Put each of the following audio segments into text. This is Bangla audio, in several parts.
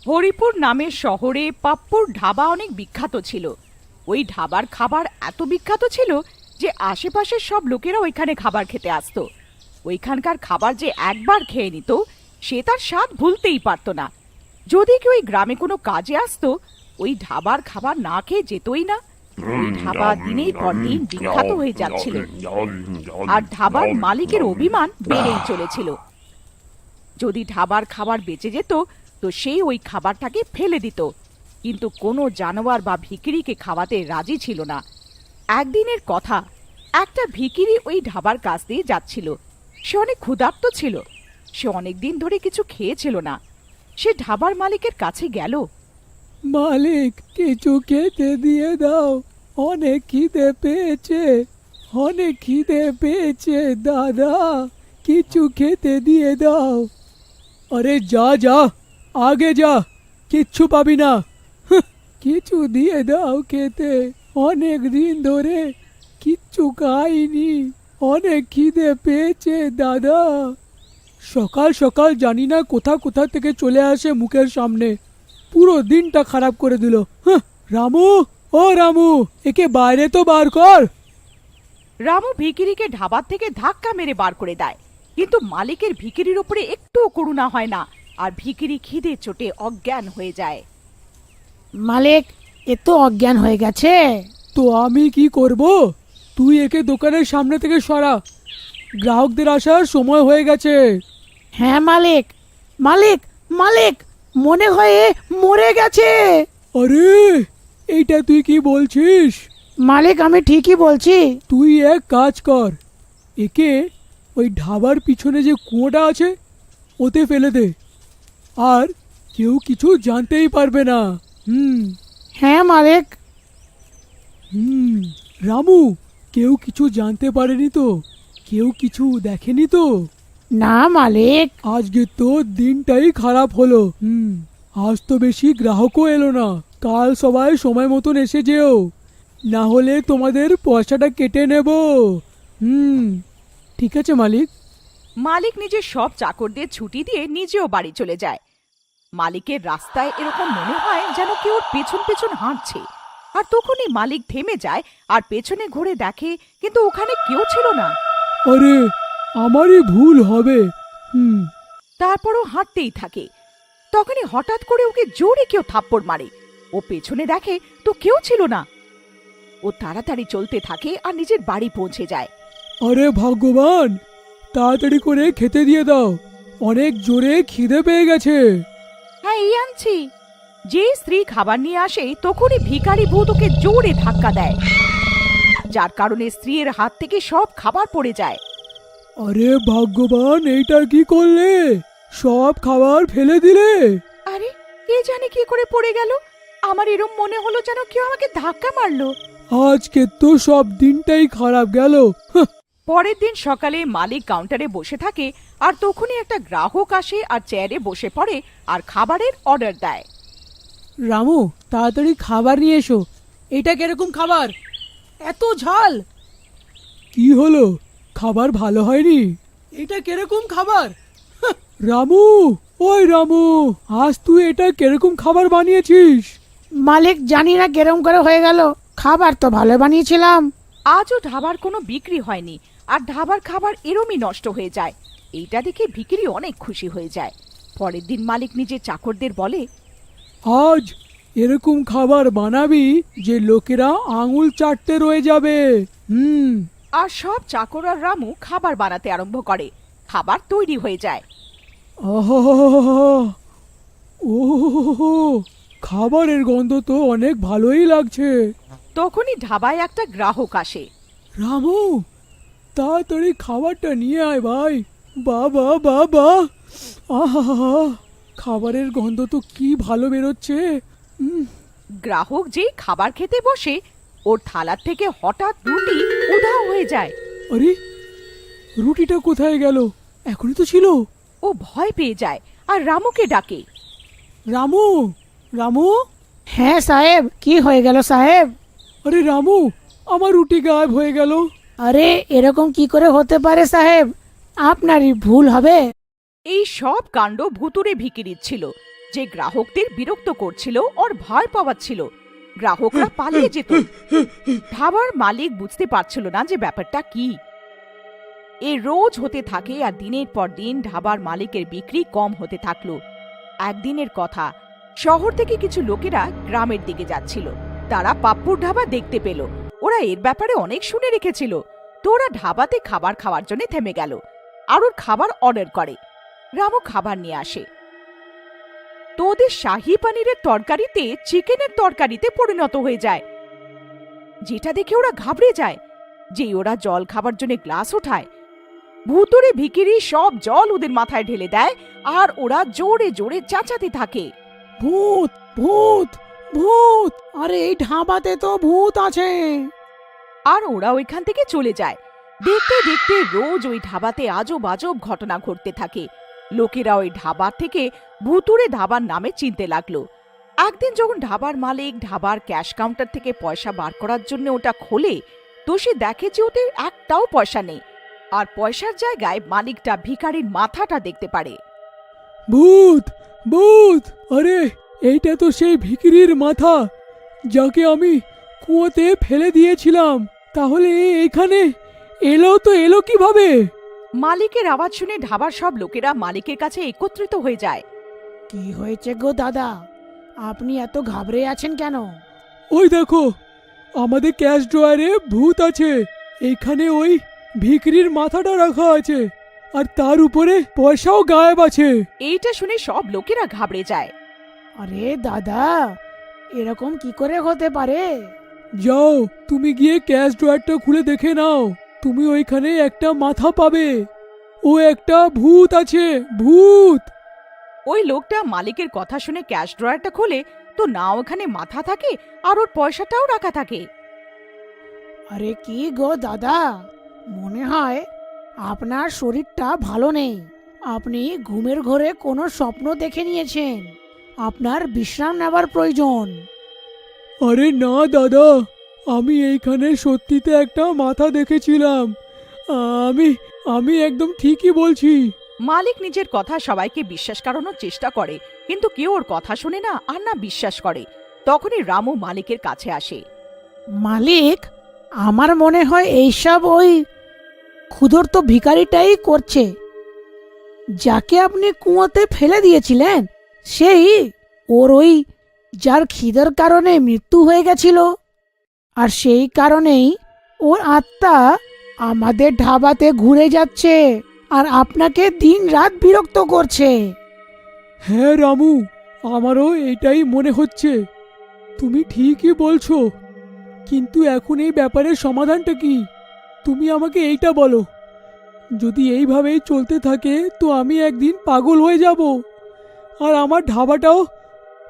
হরিপুর নামের শহরে পাপ্পুর ধাবা অনেক বিখ্যাত ছিল। ওই ধাবার খাবার এত বিখ্যাত ছিল যে আশেপাশের সব লোকেরা ওইখানে খাবার খেতে আসতো। ওইখানকার খাবার যে একবার খেয়ে নিত সে তার স্বাদ ভুলতেই পারত না। যদি কেউ ওই গ্রামে কোনো কাজে আসতো ওই ধাবার খাবার না খেয়ে যেতই না। ওই ধাবা দিনের পর দিন বিখ্যাত হয়ে যাচ্ছিল আর ধাবার মালিকের অভিমান বেড়েই চলেছিল। যদি ধাবার খাবার বেঁচে যেত তো সেই ওই খাবারটাকে ফেলে দিত, কিন্তু কোনো জানোয়ার বা ভিখিরিকে খাওয়াতে রাজি ছিল না। একদিনের কথা, একটা ভিখিরি ওই ধাবার কাছ দিয়ে যাচ্ছিল। সে অনেক ক্ষুধার্ত ছিল, সে অনেক দিন ধরে কিছু খেয়েছিল না। সে ধাবার মালিকের কাছে গেল। মালিক, কিছু খেতে দিয়ে দাও, অনেক খিদে পেয়েছে, অনেক খিদে পেয়েছে দাদা, কিছু খেতে দিয়ে দাও। আরে যা যা, আগে যা, কিচ্ছু পাবি না। কিছু দিয়ে দাও খেতে, অনেক দিন ধরে কিচ্ছু খাইনি, অনেক খিদে পেয়েছে দাদা। সকাল সকাল জানি না কোথা কোথা থেকে চলে আসে মুখের সামনে, পুরো দিনটা খারাপ করে দিল। রামু, ও রামু, একে বাইরে তো বার কর। রামু ভিখিরিকে ধাবার থেকে ধাক্কা মেরে বার করে দেয়, কিন্তু মালিকের ভিখিরির উপরে একটুও করুণা হয় না আর ভিখিরি খিদে চোটে অজ্ঞান হয়ে যায়। মালিক, এ তো অজ্ঞান হয়ে গেছে। তো আমি কি করব? তুই একে দোকানের সামনে থেকে সরা, গ্রাহকদের আসার সময় হয়ে গেছে। হ্যাঁ মালিক, মালিক, মালিক, মনে হয় এ মরে গেছে। আরে, এইটা তুই কি বলছিস? মালিক, আমি ঠিকই বলছি। তুই এক কাজ কর, একে ওই ধাবার পিছনে যে কুয়োটা আছে ওতে ফেলে দে, আর কেউ কিছু জানতেই পারবে না। হ্যাঁ মালিক। রামু, কেউ কিছু জানতে পারেনি তো? কেউ কিছু দেখেনি তো? না মালিক। আজকে তো দিনটাই খারাপ হলো। আজ তো বেশি গ্রাহকও এলো না। কাল সবাই সময় মতন এসে যেও, না হলে তোমাদের পয়সাটা কেটে নেব। ঠিক আছে মালিক। মালিক নিজের সব চাকরদের ছুটি দিয়ে নিজেও বাড়ি চলে যায়। মালিকের রাস্তায় এরকম মনে হয় যেন কেউ ওর পেছন পেছন হাঁটছে, আর তখনই মালিক থেমে যায় আর পেছনে ঘুরে দেখে কিন্তু ওখানে কেউ ছিল না। আরে, আমারই ভুল হবে। তারপরও হাঁটতেই থাকে। তখনই হঠাৎ করে ওকে জোরে কেউ থাপ্পড় মারে। ও পেছনে দেখে তো কেউ ছিল না। ও তাড়াতাড়ি চলতে থাকে আর নিজের বাড়ি পৌঁছে যায়। আরে ভগবান, তাড়াতাড়ি করে খেতে দিয়ে দাও, অনেক জোরে খিদে পেয়ে গেছে। হ্যাঁ, এই আনছি। যে স্ত্রী খাবার নিয়ে আসে তখনই ভিখারি ভূত ওকে জোরে ধাক্কা দেয়, যার কারণে স্ত্রীর হাত থেকে সব খাবার পড়ে যায়। আরে ভগবান, এইটা কি করলে? সব খাবার ফেলে দিলে? আরে, কে জানে কি করে পড়ে গেল। আমার এরম মনে হলো যেন কেউ আমাকে ধাক্কা মারলো। আজকে তো সব দিনটাই খারাপ গেল। পরের দিন সকালে মালিক কাউন্টারে বসে থাকে আর তখনই একটা গ্রাহক আসে আর চেয়ারে বসে পড়ে আর খাবারের অর্ডার দেয়। রামু, তাড়াতাড়ি খাবার নিয়ে এসো। এটা কিরকম খাবার? এত ঝাল। কি হলো, খাবার ভালো হয়নি? এটা কিরকম খাবার? রামু, ওই রামু, আজ তুই এটা কিরকম খাবার বানিয়েছিস? মালিক, জানি না কেরম করে হয়ে গেল, খাবার তো ভালো বানিয়েছিলাম। আজও ধাবার কোনো বিক্রি হয়নি আর ধাবার খাবার এরমই নষ্ট হয়ে যায়। এইটা দেখে ভিখিরি অনেক খুশি হয়ে যায়। পরের দিন মালিক নিজের চাকরদের বলে, আজ এরকম খাবার বানাবি যে লোকেরা আঙুল চাটতে রয়ে যাবে। আর সব চাকর আর রামু খাবার বানাতে আরম্ভ করে। খাবার তৈরি হয়ে যায়। ও, খাবারের গন্ধ তো অনেক ভালোই লাগছে। তখনই ধাবায় একটা গ্রাহক আসে। রামু, তাড়াতাড়ি খাবারটা নিয়ে আয় ভাই। বাবা বাবা, আহা, খাবারের গন্ধ তো কি ভালো বেরোচ্ছে। গ্রাহক যেই খাবার খেতে বসে ওর থালার থেকে হঠাৎ রুটি উধাও হয়ে যায়। আরে, রুটিটা কোথায় গেল? এখনই তো ছিল। ও ভয় পেয়ে যায় আর রামুকে ডাকে। রামু, রামু। হ্যাঁ সাহেব, কি হয়ে গেল সাহেব? আরে রামু, আমার রুটি গায়েব হয়ে গেল। আরে, এরকম কি করে হতে পারে সাহেব? আপনারই ভুল হবে। এই সব কাণ্ড ভুতুড়ে ভিখিরির ছিল। যে গ্রাহকদের বিরক্ত করছিল ওর ভয় পাওয়াচ্ছিল। গ্রাহকরা পালিয়ে যেত। ধাবার মালিক বুঝতে পারছিল না যে ব্যাপারটা কি। এ রোজ হতে থাকে আর দিনের পর দিন ধাবার মালিকের বিক্রি কম হতে থাকলো। একদিনের কথা, শহর থেকে কিছু লোকেরা গ্রামের দিকে যাচ্ছিল। তারা পাপ্পুর ধাবা দেখতে পেল। ওরা এর ব্যাপারে অনেক শুনে রেখেছিল, তো ওরা ধাবাতে খাবার খাওয়ার জন্য থেমে গেল আর ওর খাবার অর্ডার করে। রামু খাবার নিয়ে আসে, তো ওদের শাহী পানিরের তরকারিতে চিকেনের তরকারিতে পরিণত হয়ে যায়, যেটা দেখে ওরা ঘাবড়ে যায়। যেই ওরা জল খাবার জন্য গ্লাস ওঠায়, ভুতুড়ে ভিখিরি সব জল ওদের মাথায় ঢেলে দেয় আর ওরা জোরে জোরে চেঁচাতে থাকে। ভূত ভূত ভূত, আরে এই ধাবাতে তো ভূত আছে। আর ওরা ওইখান থেকে চলে যায়। দেখতে দেখতে রোজ ওই ধাবাতে আজব আজব ঘটনা ঘটতে থাকে। লোকেরা ওই ধাবার থেকে ভুতুড়ে ধাবার নামে চিনতে লাগলো। একদিন যখন ধাবার মালিক ধাবার ক্যাশ কাউন্টার থেকে পয়সা বার করার জন্য ওটা খোলে, তো সে দেখে যে ওতে একটাও পয়সা নেই, আর পয়সার জায়গায় মালিকটা ভিখারির মাথাটা দেখতে পারে। ভূত ভূত, আরে এইটা তো সেই ভিখিরির মাথা যাকে আমি কুয়োতে ফেলে দিয়েছিলাম। তাহলে এখানে এলো কিভাবে? মালিকের আওয়াজ শুনে ধাবার সব লোকেরা মালিকের কাছে একত্রিত হয়ে যায়। কি হয়েছে গো দাদা, আপনি এত ঘাবড়ে আছেন কেন? ওই দেখো, আমাদের ক্যাশ ড্রয়ারে ভূত আছে। এখানে ওই ভিখিরির মাথাটা রাখা আছে, আর তার উপরে পয়সাও গায়েব আছে। এইটা শুনে সব লোকেরা ঘাবড়ে যায়। আরে দাদা, এরকম কি করে হতে পারে? যাও, তুমি গিয়ে ক্যাশ ড্রয়ারটা খুলে দেখে নাও। তুমি ওইখানে একটা মাথা পাবে। ও একটা ভূত আছে, ভূত। ওই লোকটা মালিকের কথা শুনে ক্যাশ ড্রয়ারটা খোলে, তো না ওখানে মাথা থাকে আর ওর পয়সাটাও রাখা থাকে। আরে কি গো দাদা, মনে হয় আপনার শরীরটা ভালো নেই। আপনি ঘুমের ঘোরে কোনো স্বপ্ন দেখে নিয়েছেন। আপনার বিশ্রাম নেবার প্রয়োজন। আরে না দাদা, আমি এইখানে সত্যিতে একটা মাথা দেখেছিলাম। আমি আমি একদম ঠিকই বলছি। মালিক নিজের কথা সবাইকে বিশ্বাস করানোর চেষ্টা করে, কিন্তু কেউ ওর কথা শুনে না আর না বিশ্বাস করে। তখনই রামু মালিকের কাছে আসে। মালিক, আমার মনে হয় এইসব ওই ক্ষুধার্ত ভিখারিটাই করছে। যাকে আপনি কুয়োতে ফেলে দিয়েছিলেন সেই ওর ওই যার খিদের কারণে মৃত্যু হয়ে গেছিল, আর সেই কারণেই ওর আত্মা আমাদের ধাবাতে ঘুরে যাচ্ছে আর আপনাকে দিন রাত বিরক্ত করছে। হ্যাঁ রামু, আমারও এটাই মনে হচ্ছে। তুমি ঠিকই বলছো, কিন্তু এখন এই ব্যাপারের সমাধানটা কি? তুমি আমাকে এইটা বলো। যদি এইভাবেই চলতে থাকে তো আমি একদিন পাগল হয়ে যাব, আর আমার ধাবাটাও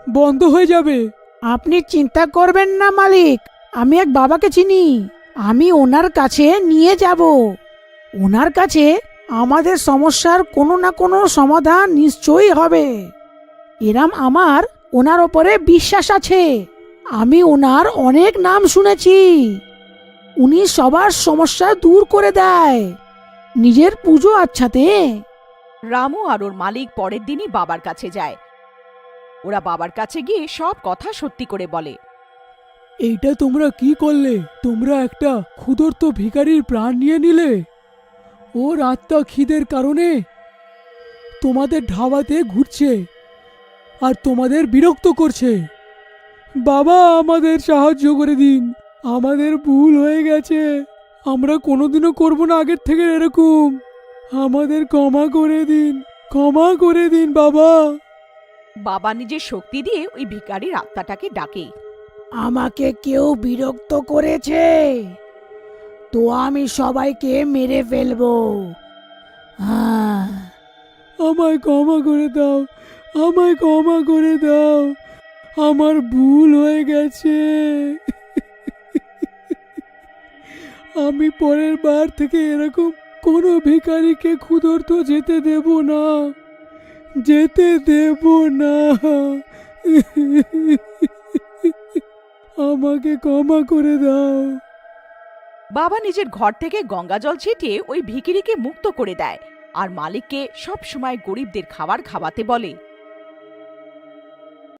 বন্ধ হয়ে যাবে। আপনি চিন্তা করবেন না মালিক, আমি এক বাবাকে চিনি। আমি ওনার কাছে নিয়ে যাব। ওনার কাছে আমাদের সমস্যার কোনো না কোনো সমাধান নিশ্চয়ই হবে। এরম আমার ওনার ওপরে বিশ্বাস আছে। আমি ওনার অনেক নাম শুনেছি। উনি সবার সমস্যা দূর করে দেয় নিজের পুজো আচ্ছাতে। রামু আর ওর মালিক পরের দিনই বাবার কাছে যায়। ওরা বাবার কাছে গিয়ে সব কথা সত্যি করে বলে। এইটা তোমরা কি করলে? তোমরা একটা ক্ষুধার্ত ভিখারির প্রাণ নিয়ে নিলে। ওর আত্মা খিদের কারণে তোমাদের ধাবাতে ঘুরছে আর তোমাদের বিরক্ত করছে। বাবা, আমাদের সাহায্য করে দিন। আমাদের ভুল হয়ে গেছে। আমরা কোনোদিনও করব না আগের থেকে এরকম। আমাদের ক্ষমা করে দিন, ক্ষমা করে দিন বাবা। বাবা নিজের শক্তি দিয়ে ওই ভিখারির আত্মাটাকে ডাকে। আমাকে কেউ বিরক্ত করেছে তো আমি সবাইকে মেরে ফেলবো। হ্যাঁ, আমায় ক্ষমা করে দাও, আমায় ক্ষমা করে দাও। আমার ভুল হয়ে গেছে। আমি পরের বার থেকে এরকম কোনো ভিখারিকে ক্ষুধার্ত যেতে দেব না, যেতে দেব না। আমাকে ক্ষমা করে দাও। বাবা নিজের ঘর থেকে গঙ্গা জল ছিটিয়ে ওই ভিখিরিকে মুক্ত করে দেয় আর মালিককে সব সময় গরিবদের খাবার খাওয়াতে বলে।